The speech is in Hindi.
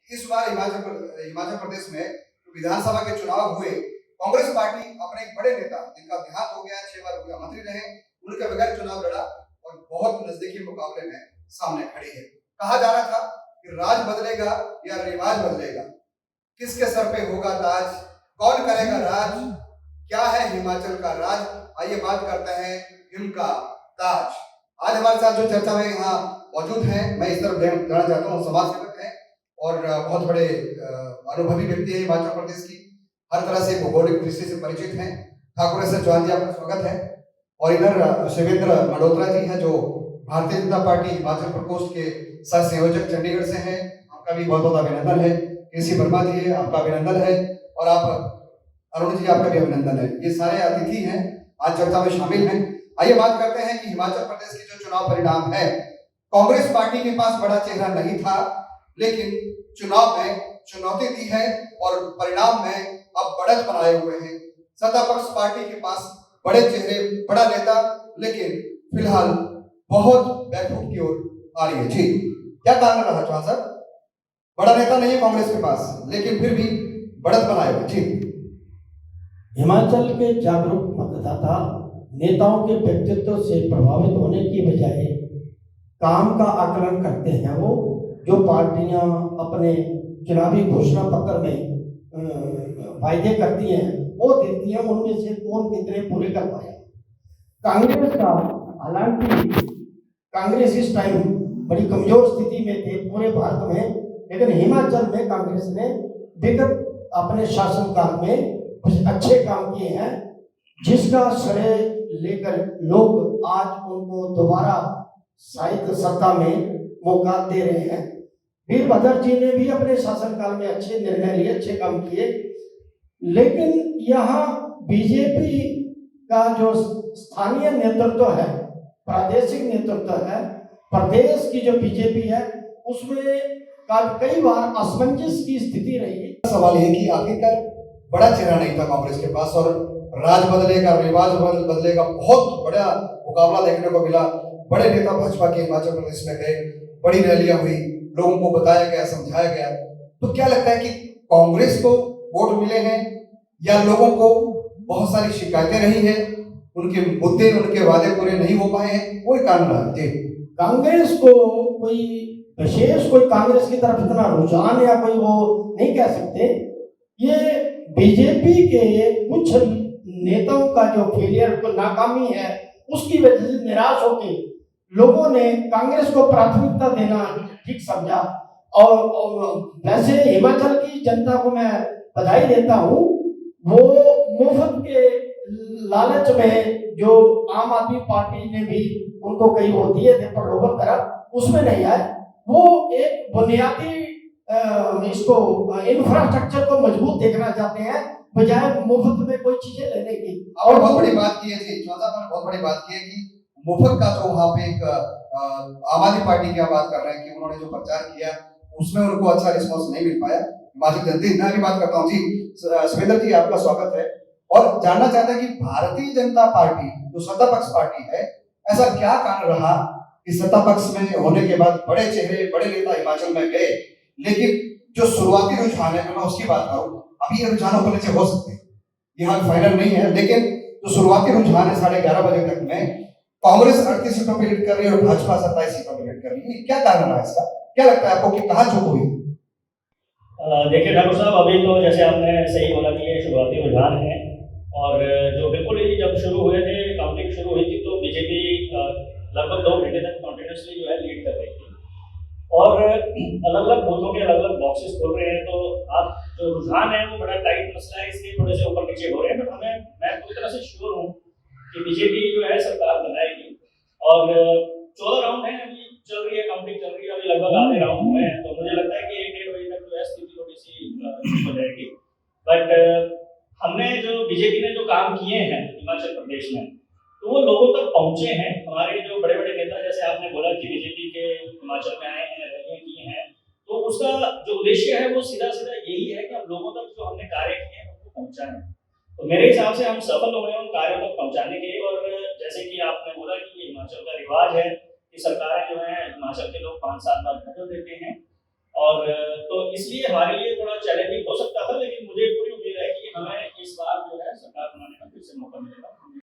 इस बार हिमाचल प्रदेश में विधानसभा के चुनाव हुए, कांग्रेस पार्टी अपने एक बड़े नेता जिनका देहांत हो गया, 6 बार मुख्यमंत्री रहे, उनके बगैर चुनाव लड़ा और बहुत नजदीकी मुकाबले में सामने खड़ी है। कहा जा रहा था कि राज बदलेगा या रिवाज बदलेगा, किसके सर पे होगा ताज, कौन करेगा राज, क्या है हिमाचल का राज। आइए बात करते हैं हिम का ताज। आज हमारे साथ जो चर्चा में यहाँ मौजूद हैं, मैं इस तरफ जाना चाहता हूँ, समाज सेवक हैं और बहुत बड़े अनुभवी व्यक्ति है हिमाचल प्रदेश की, हर तरह से भौगोलिक दृष्टि से परिचित हैं। ठाकुर एस चौहान जी, आपका स्वागत है। और इधर शिवेंद्र मल्होत्रा जी हैं जो भारतीय जनता पार्टी हिमाचल प्रकोष्ठ के सह संयोजक चंडीगढ़ से हैं, आपका भी बहुत बहुत अभिनंदन है। केसी वर्मा जी है, आपका अभिनंदन है। और आप अरुण जी, आपका भी अभिनंदन है। ये सारे अतिथि हैं, आज चर्चा में शामिल हैं। आइए बात करते हैं कि हिमाचल प्रदेश के जो चुनाव परिणाम है, कांग्रेस पार्टी के पास बड़ा चेहरा नहीं था, लेकिन चुनाव में चुनौती दी है और परिणाम में अब बढ़त बनाए हुए हैं। सत्ता पक्ष पार्टी के पास बड़े चेहरे, बड़ा नेता, लेकिन फिलहाल बहुत बैकफुट की ओर आ रही है। जी, क्या कारण रहा चौहान साहब? बड़ा नेता नहीं है कांग्रेस के पास, लेकिन फिर भी बढ़त बनाए हुए। जी, हिमाचल के जागरूक मतदाता नेताओं के व्यक्तित्व से प्रभावित होने की बजाय काम का आकलन करते हैं। वो जो पार्टियां अपने चुनावी घोषणा पत्र में वायदे करती हैं, वो देखती हैं उनमें से कौन कितने पूरे कर पाया। कांग्रेस का, हालांकि कांग्रेस इस टाइम बड़ी कमजोर स्थिति में थे पूरे भारत में, लेकिन हिमाचल में कांग्रेस ने विगत अपने शासनकाल में कुछ अच्छे काम किए हैं, जिसका श्रेय लेकर लोग आज उनको दोबारा शायद सत्ता में मौका दे रहे हैं। वीरभद्र जी ने भी अपने शासनकाल में अच्छे निर्णय लिए, अच्छे काम किए, लेकिन यहाँ बीजेपी का जो स्थानीय नेतृत्व है, प्रादेशिक नेतृत्व है, प्रदेश की जो बीजेपी है, उसमें कई बार असमंजस की स्थिति रही। सवाल ये कि आखिरकार बड़ा चेहरा नहीं था कांग्रेस के पास और राज बदलेगा, रिवाज बदलेगा, बहुत बड़ा मुकाबला देखने को मिला। बड़े नेता भाजपा के हिमाचल प्रदेश में गए, बड़ी रैलियां हुई, लोगों को बताया गया, समझाया गया। तो क्या लगता है कि कांग्रेस को वोट मिले हैं या लोगों को बहुत सारी शिकायतें रही है, उनके मुद्दे, उनके वादे पूरे नहीं हो पाए हैं, कोई कारण रहा? जी, कांग्रेस को कोई विशेष, कोई कांग्रेस की तरफ इतना रुझान या कोई वो नहीं कह सकते। ये बीजेपी के कुछ नेताओं का जो फेलियर, को नाकामी है, उसकी वजह से निराश होकर लोगों ने कांग्रेस को प्राथमिकता देना ठीक समझा। और वैसे हिमाचल की जनता को मैं बधाई देता हूँ, वो मुफ्त के लालच में जो आम आदमी पार्टी ने भी उनको कई वो दिए थे प्रलोभन तरफ, उसमें नहीं आए। वो एक बुनियादी इसको इंफ्रास्ट्रक्चर को मजबूत देखना चाहते हैं, बजाय मुफ्त में कोई चीजें लेने की। और बहुत बड़ी बात की है जी, चौहान साहब ने बहुत बड़ी बात की है कि मुफ्त का जो वहाँ पे एक आम आदमी पार्टी की बात कर रहे हैं कि उन्होंने जो प्रचार किया उसमें उनको अच्छा रिस्पॉन्स नहीं मिल पाया। हिमाचल जनता, मैं भी बात करता हूँ जी। शिवेंद्र जी, आपका स्वागत है और जानना चाहते हैं कि भारतीय जनता पार्टी जो सत्ता पक्ष पार्टी है, ऐसा क्या कारण रहा कि सत्ता पक्ष में होने के बाद बड़े चेहरे, बड़े नेता हिमाचल में गए, लेकिन जो शुरुआती रुझान है, मैं उसकी बात करूं, अभी ये रुझानों को नीचे हो सकते हैं, यहाँ फाइनल नहीं है, लेकिन जो शुरुआती रुझान है 11:30 बजे तक में कांग्रेस 38 सीटों पर लीड कर रही है और भाजपा 27 सीटों पर लीड कर रही है। क्या कारण है इसका? क्या लगता है आपको कि कहां चूक हुई? देखिए ठाकुर साहब, अभी तो जैसे आपने सही बोला कि ये शुरुआती रुझान है और जो बिल्कुल ही जब शुरू हुए थे, काउंटिंग शुरू हुई थी, तो बीजेपी लगभग 2 घंटे तक कॉन्टिन्यूसली जो है लीड कर रही थी और अलग अलग बूथों के अलग अलग बॉक्सेस खोल रहे हैं। तो आप जो रुझान है वो बड़ा टाइट मसला है, इसलिए थोड़े से ऊपर नीचे हो रहे हैं, बट मैं पूरी तरह से श्योर हूँ कि बीजेपी जो है सरकार बनाएगी। और 14 राउंड है, अभी चल रही है, काउंटिंग चल रही है, अभी लगभग आधे राउंड हुए हैं, तो मुझे लगता है कि 1-1.5 बजे तक जो है स्थिति थोड़ी सी हो जाएगी। बट हमने जो बीजेपी ने जो काम किए हैं हिमाचल प्रदेश में, तो वो लोगों तक पहुंचे हैं। हमारे जो बड़े बड़े नेता, जैसे आपने बोला कि बीजेपी के हिमाचल में आए हैं, रैलियां की हैं, तो उसका जो उद्देश्य है वो सीधा सीधा यही है कि हम लोगों तक जो हमने कार्य किए हैं उनको पहुंचाएं। तो मेरे हिसाब से हम सफल हुए हैं उन कार्यों तक पहुंचाने के लिए। और जैसे कि आपने बोला कि ये हिमाचल का रिवाज है कि सरकारें जो है हिमाचल के लोग 5 साल बाद बदल देते हैं, और तो इसलिए हमारे लिए थोड़ा चैलेंजिंग हो सकता था, लेकिन मुझे पूरी उम्मीद है कि हमें इस बार जो है सरकार बनाने का फिर से मौका मिलेगा।